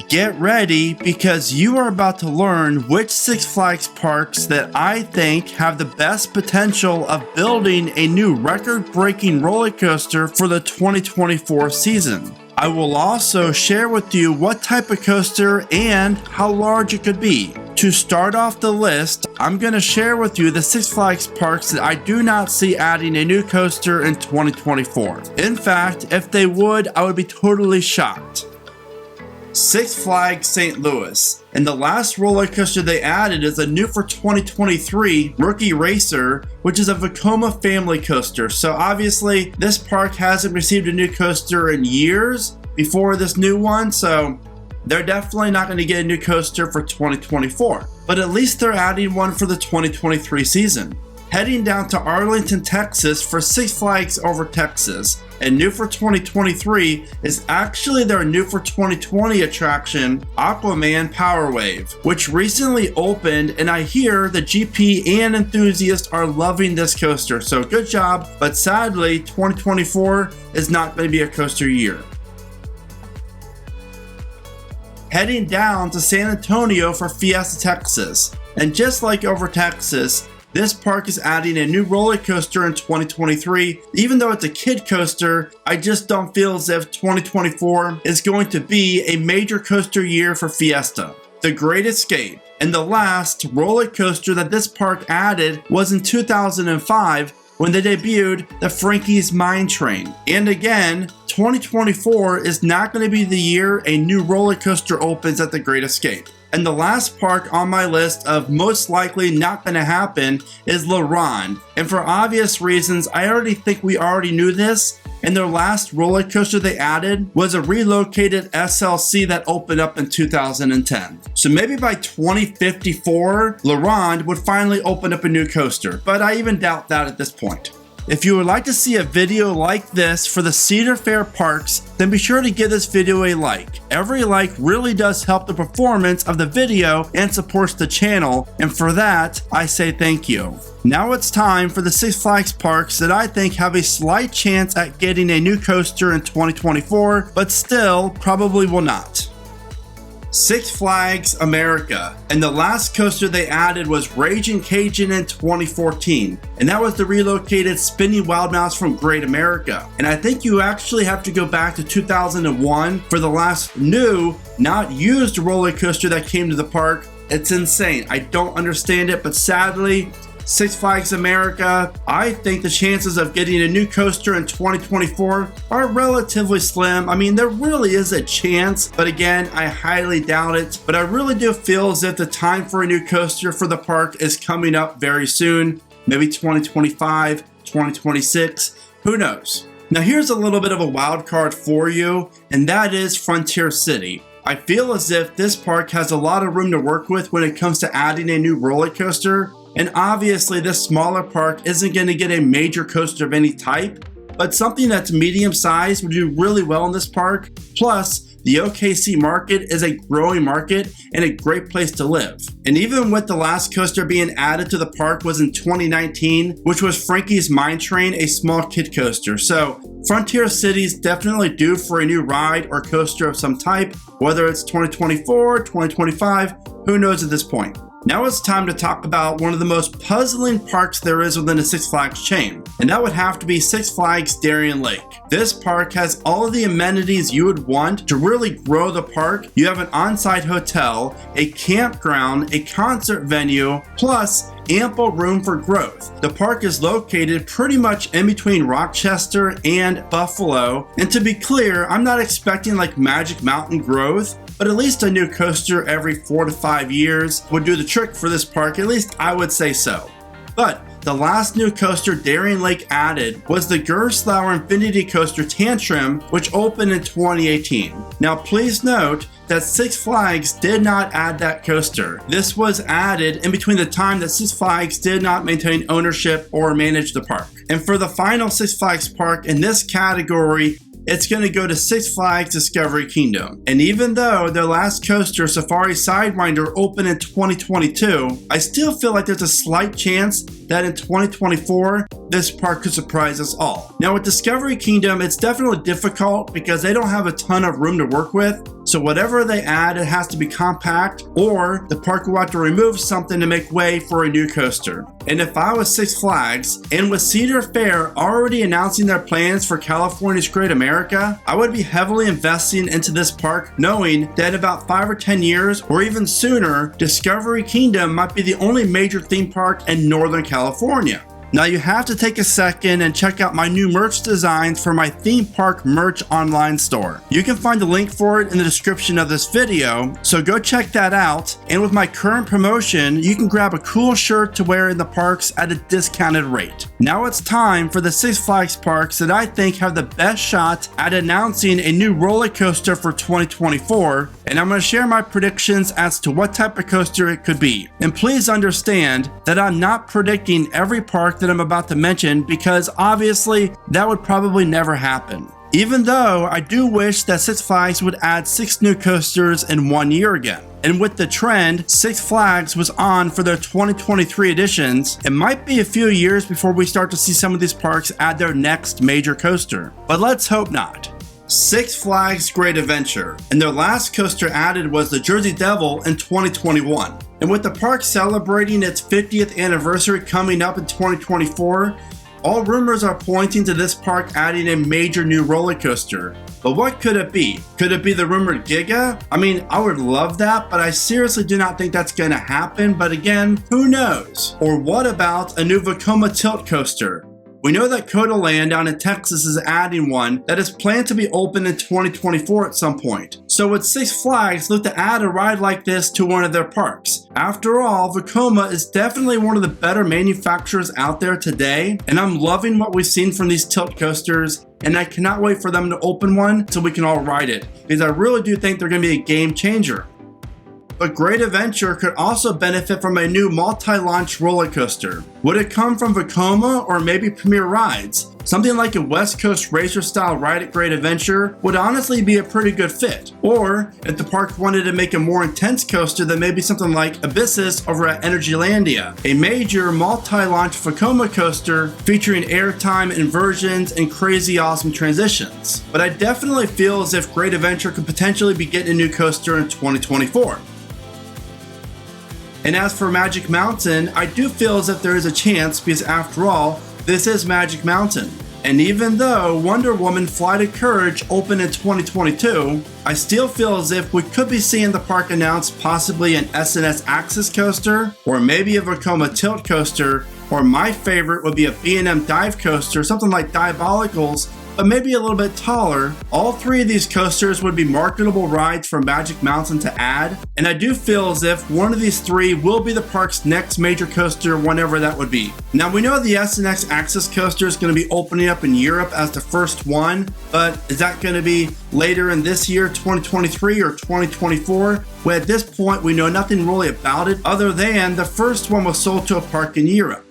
Get ready because you are about to learn which Six Flags parks that I think have the best potential of building a new record-breaking roller coaster for the 2024 season. I will also share with you what type of coaster and how large it could be. To start off the list, I'm going to share with you the Six Flags parks that I do not see adding a new coaster in 2024. In fact, if they would, I would be totally shocked. Six Flags St. Louis. And the last roller coaster they added is a new for 2023 Rookie Racer, which is a Vekoma family coaster. So obviously this park hasn't received a new coaster in years before this new one, so they're definitely not going to get a new coaster for 2024. But at least they're adding one for the 2023 season. Heading down to Arlington, Texas for Six Flags Over Texas. And new for 2023 is actually their new for 2020 attraction, Aquaman Power Wave, which recently opened, and I hear the GP and enthusiasts are loving this coaster, so good job, but sadly 2024 is not going to be a coaster year. Heading down to San Antonio for Fiesta Texas, and just like Over Texas, this park is adding a new roller coaster in 2023. Even though it's a kid coaster, I just don't feel as if 2024 is going to be a major coaster year for Fiesta. The Great Escape, and the last roller coaster that this park added was in 2005 when they debuted the Frankie's Mine Train. And again, 2024 is not going to be the year a new roller coaster opens at the Great Escape. And the last park on my list of most likely not going to happen is La Ronde. And for obvious reasons, I already think we already knew this. And their last roller coaster they added was a relocated SLC that opened up in 2010. So maybe by 2054, La Ronde would finally open up a new coaster. But I even doubt that at this point. If you would like to see a video like this for the Cedar Fair parks, then be sure to give this video a like. Every like really does help the performance of the video and supports the channel, and for that, I say thank you. Now it's time for the Six Flags parks that I think have a slight chance at getting a new coaster in 2024, but still probably will not. Six Flags America, and the last coaster they added was Raging Cajun in 2014, and that was the relocated Spinning Wild Mouse from Great America. And I think you actually have to go back to 2001 for the last new, not used roller coaster that came to the park. It's insane. I don't understand it, but sadly, Six Flags America, I think the chances of getting a new coaster in 2024 are relatively slim. I mean, there really is a chance, but again, I highly doubt it. But I really do feel as if the time for a new coaster for the park is coming up very soon. Maybe 2025, 2026, who knows? Now here's a little bit of a wild card for you, and that is Frontier City. I feel as if this park has a lot of room to work with when it comes to adding a new roller coaster. And obviously this smaller park isn't going to get a major coaster of any type, but something that's medium sized would do really well in this park. Plus, the OKC market is a growing market and a great place to live. And even with the last coaster being added to the park was in 2019, which was Frankie's Mine Train, a small kid coaster. So Frontier City's definitely due for a new ride or coaster of some type, whether it's 2024, 2025, who knows at this point. Now it's time to talk about one of the most puzzling parks there is within the Six Flags chain, and that would have to be Six Flags Darien Lake. This park has all of the amenities you would want to really grow the park. You have an on-site hotel, a campground, a concert venue, plus ample room for growth. The park is located pretty much in between Rochester and Buffalo, and to be clear, I'm not expecting like Magic Mountain growth, but at least a new coaster every 4 to 5 years would do the trick for this park, at least I would say so. But the last new coaster Darien Lake added was the Gerstlauer Infinity Coaster Tantrum, which opened in 2018. Now please note that Six Flags did not add that coaster. This was added in between the time that Six Flags did not maintain ownership or manage the park. And for the final Six Flags park in this category, it's going to go to Six Flags Discovery Kingdom. And even though their last coaster, Safari Sidewinder, opened in 2022, I still feel like there's a slight chance that in 2024, this park could surprise us all. Now with Discovery Kingdom, it's definitely difficult because they don't have a ton of room to work with. So whatever they add, it has to be compact, or the park will have to remove something to make way for a new coaster. And if I was Six Flags, and with Cedar Fair already announcing their plans for California's Great America, I would be heavily investing into this park, knowing that in about 5 or 10 years, or even sooner, Discovery Kingdom might be the only major theme park in Northern California. Now you have to take a second and check out my new merch designs for my theme park merch online store. You can find the link for it in the description of this video, so go check that out. And with my current promotion, you can grab a cool shirt to wear in the parks at a discounted rate. Now it's time for the Six Flags parks that I think have the best shot at announcing a new roller coaster for 2024, and I'm going to share my predictions as to what type of coaster it could be. And please understand that I'm not predicting every park that I'm about to mention, because obviously that would probably never happen. Even though I do wish that Six Flags would add 6 new coasters in 1 year again. And with the trend Six Flags was on for their 2023 editions, it might be a few years before we start to see some of these parks add their next major coaster. But let's hope not. Six Flags Great Adventure, and their last coaster added was the Jersey Devil in 2021. And with the park celebrating its 50th anniversary coming up in 2024, all rumors are pointing to this park adding a major new roller coaster. But what could it be? Could it be the rumored Giga? I mean, I would love that, but I seriously do not think that's going to happen. But again, who knows? Or what about a new Vekoma tilt coaster? We know that Coda Land down in Texas is adding one that is planned to be open in 2024 at some point. So would Six Flags look to add a ride like this to one of their parks? After all, Vekoma is definitely one of the better manufacturers out there today, and I'm loving what we've seen from these tilt coasters, and I cannot wait for them to open one so we can all ride it, because I really do think they're going to be a game changer. But Great Adventure could also benefit from a new multi-launch roller coaster. Would it come from Vekoma or maybe Premier Rides? Something like a West Coast Racer style ride at Great Adventure would honestly be a pretty good fit. Or if the park wanted to make a more intense coaster, then maybe something like Abyssus over at Energylandia, a major multi-launch Vekoma coaster featuring airtime, inversions, and crazy awesome transitions. But I definitely feel as if Great Adventure could potentially be getting a new coaster in 2024. And as for Magic Mountain, I do feel as if there is a chance, because after all, this is Magic Mountain. And even though Wonder Woman Flight of Courage opened in 2022, I still feel as if we could be seeing the park announce possibly an S&S Axis coaster, or maybe a Vekoma tilt coaster, or my favorite would be a B&M dive coaster, something like Diabolical's, but maybe a little bit taller. All 3 of these coasters would be marketable rides for Magic Mountain to add, and I do feel as if one of these 3 will be the park's next major coaster, whenever that would be. Now we know the S&X Axis coaster is going to be opening up in Europe as the first one, but is that going to be later in this year, 2023 or 2024? Well, at this point we know nothing really about it, other than the first one was sold to a park in Europe.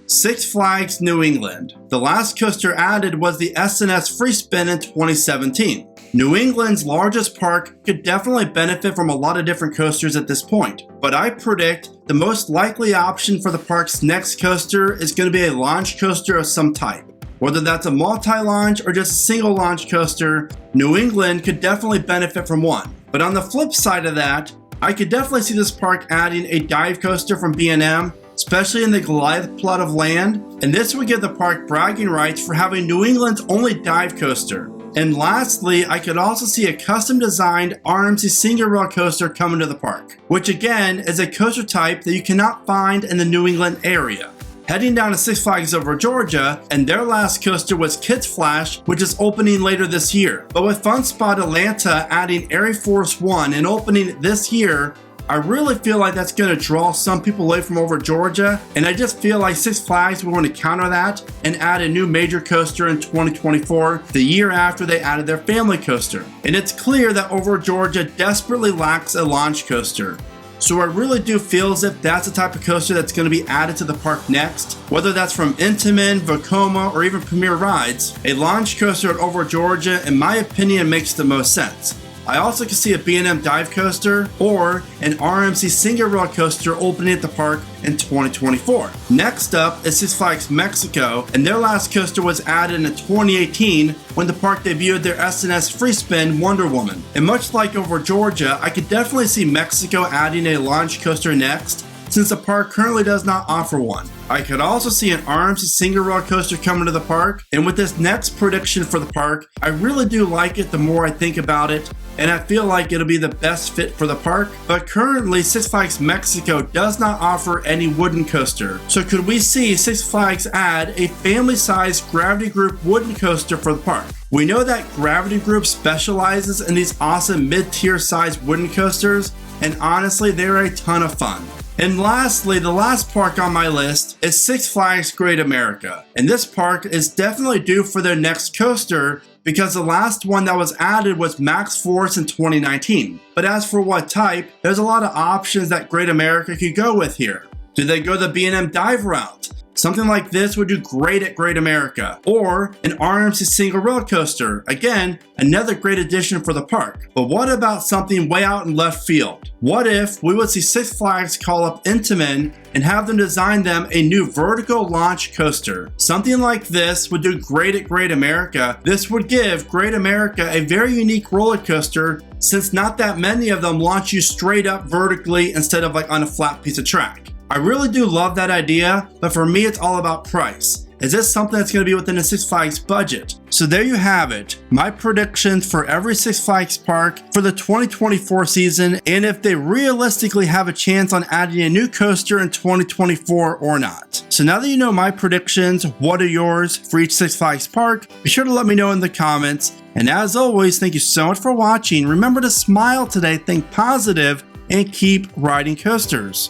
Six Flags New England. The last coaster added was the S&S Free Spin in 2017. New England's largest park could definitely benefit from a lot of different coasters at this point, but I predict the most likely option for the park's next coaster is going to be a launch coaster of some type. Whether that's a multi-launch or just a single launch coaster, New England could definitely benefit from one. But on the flip side of that, I could definitely see this park adding a dive coaster from B&M, especially in the Goliath plot of land, and this would give the park bragging rights for having New England's only dive coaster. And lastly, I could also see a custom designed RMC single rail coaster coming to the park, which again is a coaster type that you cannot find in the New England area. Heading down to Six Flags over Georgia, and their last coaster was Kids Flash, which is opening later this year. But with Fun Spot Atlanta adding Air Force One and opening this year, I really feel like that's going to draw some people away from over Georgia, and I just feel like Six Flags will want to counter that and add a new major coaster in 2024, the year after they added their family coaster. And it's clear that over Georgia desperately lacks a launch coaster. So I really do feel as if that's the type of coaster that's going to be added to the park next. Whether that's from Intamin, Vekoma, or even Premier Rides, a launch coaster at Over Georgia, in my opinion, makes the most sense. I also can see a B&M dive coaster or an RMC single rail coaster opening at the park in 2024. Next up is Six Flags Mexico, and their last coaster was added in 2018 when the park debuted their SNS Free Spin Wonder Woman. And much like over Georgia, I could definitely see Mexico adding a launch coaster next, since the park currently does not offer one. I could also see an RMC single rail coaster coming to the park, and with this next prediction for the park, I really do like it the more I think about it, and I feel like it'll be the best fit for the park. But currently, Six Flags Mexico does not offer any wooden coaster. So could we see Six Flags add a family-sized Gravity Group wooden coaster for the park? We know that Gravity Group specializes in these awesome mid-tier sized wooden coasters, and honestly, they're a ton of fun. And lastly, the last park on my list is Six Flags Great America. And this park is definitely due for their next coaster because the last one that was added was Max Force in 2019. But as for what type, there's a lot of options that Great America could go with here. Do they go the B&M dive route? Something like this would do great at Great America. Or an RMC single rail coaster. Again, another great addition for the park. But what about something way out in left field? What if we would see Six Flags call up Intamin and have them design them a new vertical launch coaster? Something like this would do great at Great America. This would give Great America a very unique roller coaster, since not that many of them launch you straight up vertically instead of like on a flat piece of track. I really do love that idea, but for me it's all about price. Is this something that's going to be within the Six Flags budget? So there you have it, my predictions for every Six Flags park for the 2024 season, and if they realistically have a chance on adding a new coaster in 2024 or not. So now that you know my predictions, what are yours for each Six Flags park? Be sure to let me know in the comments. And as always, thank you so much for watching. Remember to smile today, think positive, and keep riding coasters.